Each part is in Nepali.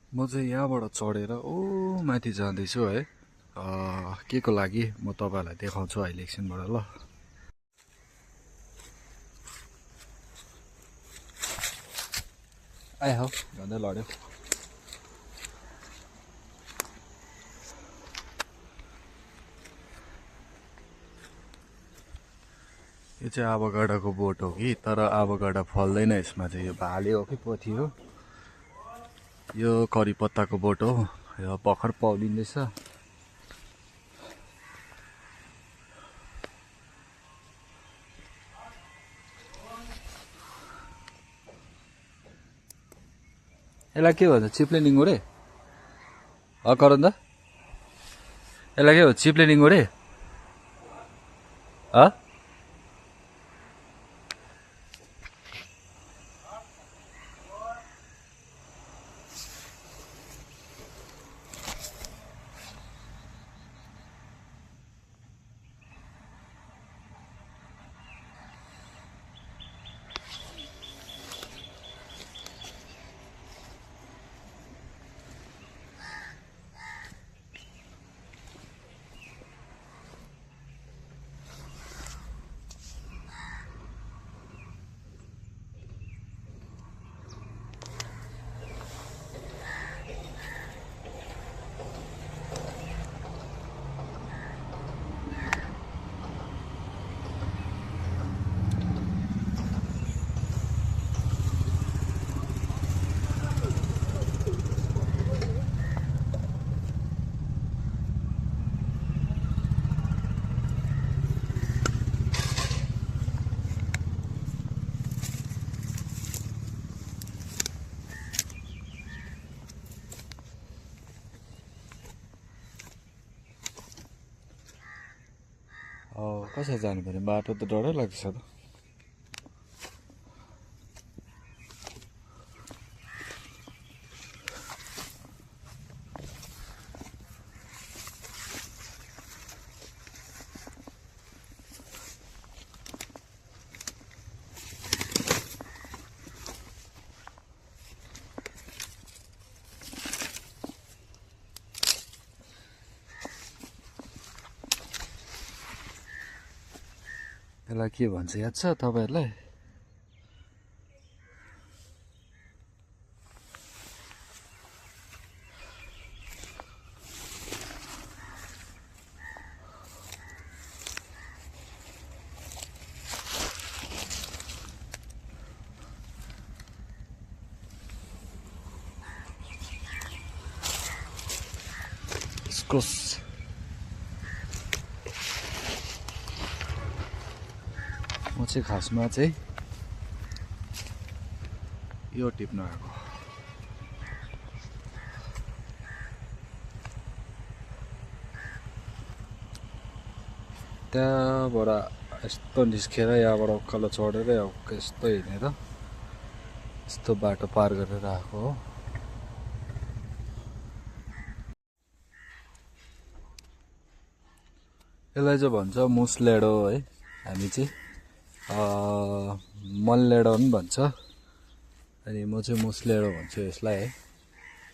म चाहिँ यहाँबाट चढेर माथि जाँदैछु है। के को लागि म तपाईँहरूलाई देखाउँछु अहिले एकछिनबाट ल। आए हौ झन्डै लड्यो। यो चाहिँ आभोगाडाको बोट हो कि, तर आभोगाडा फल्दैन यसमा चाहिँ। यो भाले हो कि पोथी हो। यो करी पत्ताको बोट हो। यो भर्खर पौलिँदैछ। यसलाई के भन्छ? चिप्ले निङ्गुरे करण दा? यसलाई के भन्छ? चिप्ले निङ्गुरे? कसरी जानु पर्यो? बाटो त डरै लाग्छ त। यसलाई के भन्छ याद छ तपाईँहरूलाई? इस्कुस। म चाहिँ खासमा चाहिँ यो टिप्न आएको। त्यहाँबाट यस्तो निस्केर यहाँबाट उकालो चढेर यस्तो हिँडेर यस्तो बाटो पार गरेर आएको हो। यसलाई चाहिँ भन्छ मुसलेडो है। हामी चाहिँ मल्लेडो पनि भन्छ। अनि म चाहिँ मुसलेडो भन्छु यसलाई है।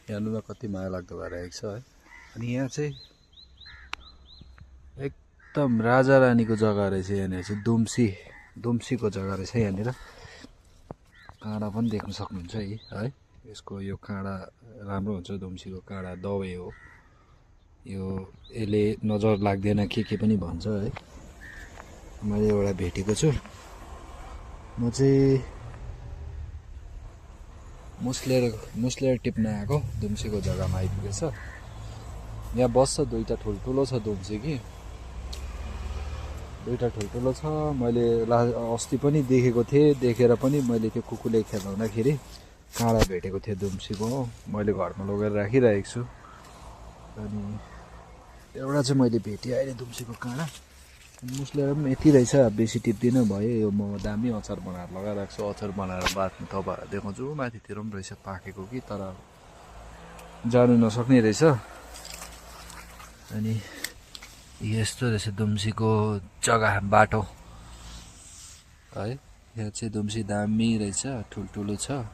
हेर्नुमा कति माया लाग्दो भइरहेको छ है। अनि यहाँ चाहिँ एकदम राजा रानीको जग्गा रहेछ। यहाँनिर चाहिँ दुम्सीको जग्गा रहेछ यहाँनिर। काँडा पनि देख्न सक्नुहुन्छ है। यसको यो काँडा राम्रो हुन्छ। दुम्सीको काँडा दबाई हो यो। यसले नजर लाग्दैन के पनि भन्छ है। मैले एउटा भेटेको छु। म चाहिँ मुसलेर टिप्न आएको। दुम्सीको जग्गामा आइपुगेछ। यहाँ बस्छ दुईवटा ठुल्ठुलो छ दुम्सी कि। दुईवटा ठुल्ठुलो छ। मैले अस्ति पनि देखेको थिएँ। देखेर पनि मैले त्यो कुकुरले खेलाउँदाखेरि काँडा भेटेको थिएँ दुम्सीको। मैले घरमा लगेर राखिरहेको छु। अनि एउटा चाहिँ मैले भेटेँ अहिले दुम्सीको काँडा। मुसलेर पनि यति रहेछ। बेसी टिप्दिनँ भयो। यो म दामी अचार बनाएर लगाइरहेको छु। अचार बनाएर बादमा तपाईँहरूलाई देखाउँछु। माथितिर पनि रहेछ पाकेको कि, तर जानु नसक्ने रहेछ। अनि यस्तो रहेछ दुम्सीको जग्गा बाटो है। यहाँ चाहिँ दुम्सी दामी रहेछ। ठुल्ठुलो छ।